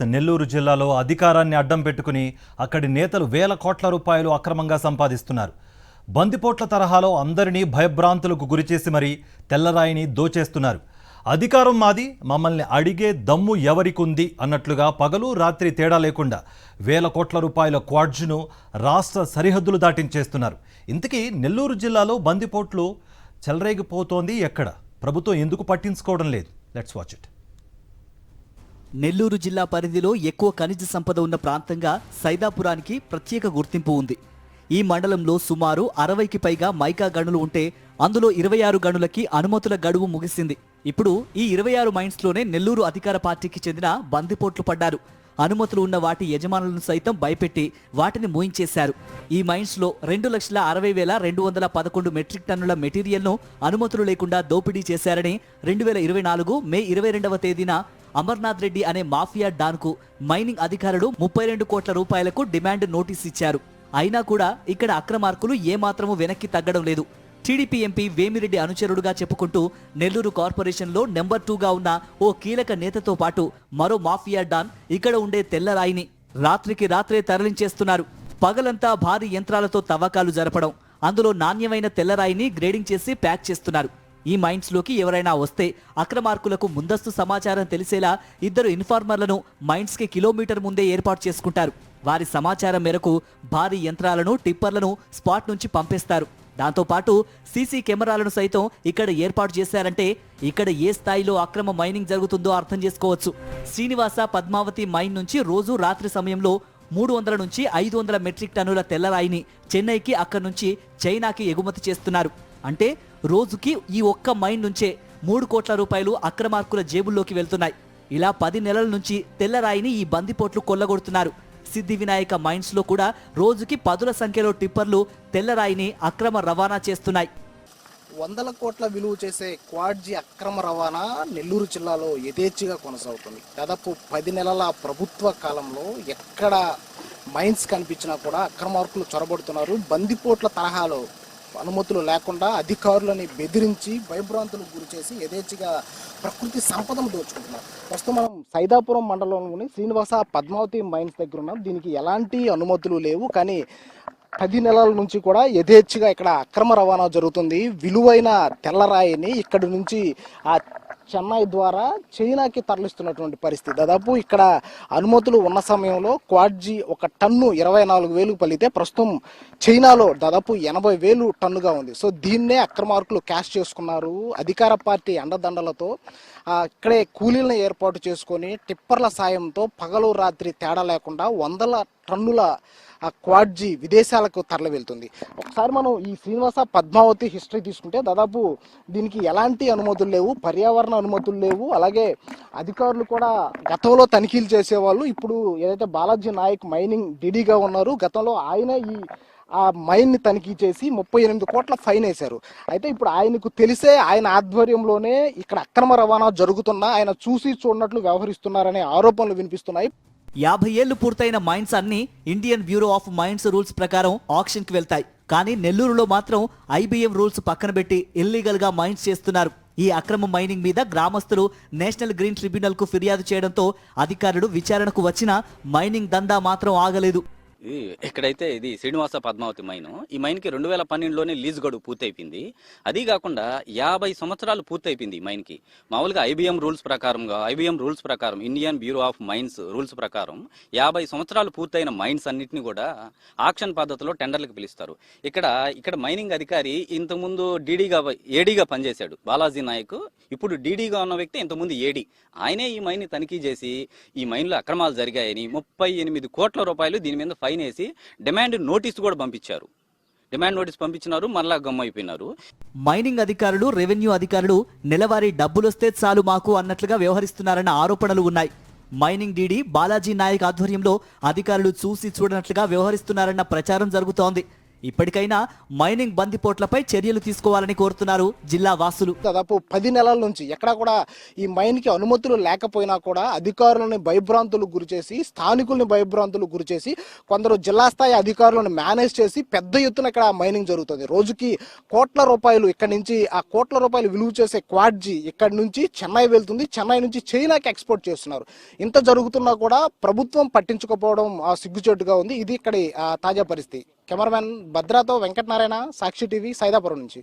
నెల్లూరు జిల్లాలో అధికారాన్ని అడ్డం పెట్టుకుని అక్కడి నేతలు వేల కోట్ల రూపాయలు అక్రమంగా సంపాదిస్తున్నారు. బందిపోట్ల తరహాలో అందరినీ భయభ్రాంతులకు గురిచేసి మరీ తెల్లరాయిని దోచేస్తున్నారు. అధికారం మాది, మమ్మల్ని అడిగే దమ్ము ఎవరికుంది అన్నట్లుగా పగలు రాత్రి తేడా లేకుండా వేల కోట్ల రూపాయల క్వాడ్జ్ను రాష్ట్ర సరిహద్దులు దాటించేస్తున్నారు. ఇంతకీ నెల్లూరు జిల్లాలో బందిపోట్లు చెలరేగిపోతోంది ఎక్కడ? ప్రభుత్వం ఎందుకు పట్టించుకోవడం లేదు? Let's watch it. నెల్లూరు జిల్లా పరిధిలో ఎక్కువ ఖనిజ సంపద ఉన్న ప్రాంతంగా సైదాపురానికి ప్రత్యేక గుర్తింపు ఉంది. ఈ మండలంలో సుమారు 60కి పైగా మైకా గనులు ఉంటే అందులో 26 గనులకి అనుమతుల గడువు ముగిసింది. ఇప్పుడు ఈ 26 మైన్స్లోనే నెల్లూరు అధికార పార్టీకి చెందిన బందిపోట్లు పడ్డారు. అనుమతులు ఉన్న వాటి యజమానులను సైతం భయపెట్టి వాటిని మూయించేశారు. ఈ మైన్స్లో 2,60,211 మెట్రిక్ టన్నుల మెటీరియల్ను అనుమతులు లేకుండా దోపిడీ చేశారని 2024 మే 22వ తేదీన అమర్నాథ్ రెడ్డి అనే మాఫియా డాన్కు మైనింగ్ అధికారులు 32 కోట్ల రూపాయలకు డిమాండ్ నోటీస్ ఇచ్చారు. అయినా కూడా ఇక్కడ అక్రమార్కులు ఏమాత్రమూ వెనక్కి తగ్గడం లేదు. టీడీపీ ఎంపీ వేమిరెడ్డి అనుచరుడుగా చెప్పుకుంటూ నెల్లూరు కార్పొరేషన్లో నెంబర్ 2గా ఉన్న ఓ కీలక నేతతో పాటు మరో మాఫియా డాన్ ఇక్కడ ఉండే తెల్లరాయిని రాత్రికి రాత్రే తరలించేస్తున్నారు. పగలంతా భారీ యంత్రాలతో తవ్వకాలు జరపడం, అందులో నాణ్యమైన తెల్లరాయిని గ్రేడింగ్ చేసి ప్యాక్ చేస్తున్నారు. ఈ మైన్స్లోకి ఎవరైనా వస్తే అక్రమార్కులకు ముందస్తు సమాచారం తెలిసేలా 2 ఇన్ఫార్మర్లను మైన్స్కి కిలోమీటర్ ముందే ఏర్పాటు చేసుకుంటారు. వారి సమాచారం మేరకు భారీ యంత్రాలను, టిప్పర్లను స్పాట్ నుంచి పంపేస్తారు. దాంతోపాటు సీసీ కెమెరాలను సైతం ఇక్కడ ఏర్పాటు చేశారంటే ఇక్కడ ఏ స్థాయిలో అక్రమ మైనింగ్ జరుగుతుందో అర్థం చేసుకోవచ్చు. శ్రీనివాస పద్మావతి మైన్ నుంచి రోజు రాత్రి సమయంలో 300 నుంచి 500 మెట్రిక్ టన్నుల తెల్లరాయిని చెన్నైకి, అక్కడి నుంచి చైనాకి ఎగుమతి చేస్తున్నారు. అంటే రోజుకి ఈ ఒక్క మైన్ నుంచే 3 కోట్ల రూపాయలు అక్రమార్కుల జేబుల్లోకి వెళ్తున్నాయి. ఇలా 10 నెలల నుంచి తెల్లరాయిని ఈ బందిపోట్లు కొల్లగొడుతున్నారు. సిద్ధి వినాయక మైన్స్లో కూడా రోజుకి 10ల సంఖ్యలో టిప్పర్లు తెల్లరాయిని అక్రమ రవాణా చేస్తున్నాయి. 100 కోట్ల విలువ చేసే క్వాడ్జీ అక్రమ రవాణా నెల్లూరు జిల్లాలో యథేచ్ఛగా కొనసాగుతుంది. దాదాపు 10 నెలల ప్రభుత్వ కాలంలో ఎక్కడ మైన్స్ కనిపించినా కూడా అక్రమార్కులు చొరబడుతున్నారు. బందిపోట్ల తరహాలో అనుమతులు లేకుండా అధికారులని బెదిరించి భయభ్రాంతులకు గురి చేసి యథేచ్ఛగా ప్రకృతి సంపదను దోచుకుంటున్నారు. ప్రస్తుతం మనం సైదాపురం మండలంలోని శ్రీనివాస పద్మావతి మైన్స్ దగ్గర ఉన్నాం. దీనికి ఎలాంటి అనుమతులు లేవు, కానీ 10 నెలల నుంచి కూడా యథేచ్ఛగా ఇక్కడ అక్రమ రవాణా జరుగుతుంది. విలువైన తెల్లరాయిని ఇక్కడి నుంచి ఆ చెన్నై ద్వారా చైనాకి తరలిస్తున్నటువంటి పరిస్థితి. దాదాపు ఇక్కడ అనుమతులు ఉన్న సమయంలో క్వాడ్జీ ఒక టన్ను 24,000 పలితే ప్రస్తుతం చైనాలో దాదాపు 80,000 టన్నుగా ఉంది. సో దీన్నే అక్రమార్కులు క్యాష్ చేసుకున్నారు. అధికార పార్టీ అండదండలతో ఇక్కడే కూలీలను ఏర్పాటు చేసుకొని టిప్పర్ల సాయంతో పగలు రాత్రి తేడా లేకుండా 100 టన్నుల క్వాడ్జీ విదేశాలకు తరలి వెళ్తుంది. ఒకసారి మనం ఈ శ్రీనివాస పద్మావతి హిస్టరీ తీసుకుంటే దాదాపు దీనికి ఎలాంటి అనుమతులు లేవు, పర్యావరణ అనుమతులు లేవు. అలాగే అధికారులు కూడా గతంలో తనిఖీలు చేసేవాళ్ళు. ఇప్పుడు ఏదైతే బాలాజీ నాయక్ మైనింగ్ డీడీగా ఉన్నారు, గతంలో ఆయన ఆ మైన్ని తనిఖీ చేసి 38 కోట్ల ఫైన్ వేశారు. అయితే ఇప్పుడు ఆయనకు తెలిసే ఆయన ఆధ్వర్యంలోనే ఇక్కడ అక్రమ రవాణా జరుగుతున్నా ఆయన చూసి చూడనట్లు వ్యవహరిస్తున్నారనే ఆరోపణలు వినిపిస్తున్నాయి. 50 ఏళ్లు పూర్తయిన మైన్స్ అన్ని Indian Bureau of Mines rules ప్రకారం ఆక్షన్కి వెళ్తాయి. కానీ నెల్లూరులో మాత్రం IBM రూల్స్ పక్కన పెట్టి ఇల్లీగల్ గా మైన్స్ చేస్తున్నారు. ఈ అక్రమ మైనింగ్ మీద గ్రామస్తులు నేషనల్ గ్రీన్ ట్రిబ్యునల్ కు ఫిర్యాదు చేయడంతో అధికారులు విచారణకు వచ్చినా మైనింగ్ దందా మాత్రం ఆగలేదు. ఇక్కడైతే ఇది శ్రీనివాస పద్మావతి మైన్. ఈ మైన్కి 2012లోనే లీజ్ గడువు పూర్తయిపోయింది. అది కాకుండా 50 సంవత్సరాలు పూర్తయిపోయింది ఈ మైన్కి. మామూలుగా IBM రూల్స్ ప్రకారం Indian Bureau of Mines rules ప్రకారం 50 సంవత్సరాలు పూర్తయిన మైన్స్ అన్నింటినీ కూడా ఆక్షన్ పద్ధతిలో టెండర్లకు పిలుస్తారు. ఇక్కడ మైనింగ్ అధికారి ఇంతకుముందు ఏడీగా పనిచేశాడు బాలాజీ నాయక్. ఇప్పుడు డీడీగా ఉన్న వ్యక్తి ఇంతకుముందు ఏడీ. ఆయనే ఈ మైన్ని తనిఖీ చేసి ఈ మైన్లో అక్రమాలు జరిగాయని 38 కోట్ల రూపాయలు దీని మీద ఫైన్ వేసి డిమాండ్ నోటీస్ కూడా పంపించారు. డిమాండ్ నోటీస్ పంపించినారు, మరలా గమ్మైపోయినారు. మైనింగ్ అధికారులు, రెవెన్యూ అధికారులు నెలవారీ డబ్బులొస్తే చాలు మాకు అన్నట్లుగా వ్యవహరిస్తున్నారన్న ఆరోపణలు ఉన్నాయి. మైనింగ్ డీడీ బాలాజీ నాయక్ ఆధ్వర్యంలో అధికారులు చూసి చూడనట్లుగా వ్యవహరిస్తున్నారన్న ప్రచారం జరుగుతోంది. ఇప్పటికైనా మైనింగ్ బందిపోట్లపై చర్యలు తీసుకోవాలని కోరుతున్నారు జిల్లా వాసులు. దాదాపు 10 నెలల నుంచి ఎక్కడా కూడా ఈ మైన్కి అనుమతులు లేకపోయినా కూడా అధికారులను భయభ్రాంతులకు గురిచేసి, స్థానికుల్ని భయభ్రాంతులకు గురిచేసి, కొందరు జిల్లా స్థాయి అధికారులను మేనేజ్ చేసి పెద్ద ఎత్తున ఇక్కడ మైనింగ్ జరుగుతుంది. రోజుకి కోట్ల రూపాయలు ఇక్కడ నుంచి, ఆ కోట్ల రూపాయలు విలువ చేసే క్వాడ్జీ ఇక్కడ నుంచి చెన్నై వెళ్తుంది, చెన్నై నుంచి చైనాకి ఎక్స్పోర్ట్ చేస్తున్నారు. ఇంత జరుగుతున్నా కూడా ప్రభుత్వం పట్టించుకోకపోవడం సిగ్గుచేటుగా ఉంది. ఇది ఇక్కడి తాజా పరిస్థితి. కెమెరామెన్ భద్రాతో వెంకటనారాయణ, సాక్షి టీవీ, సైదాపురం నుంచి.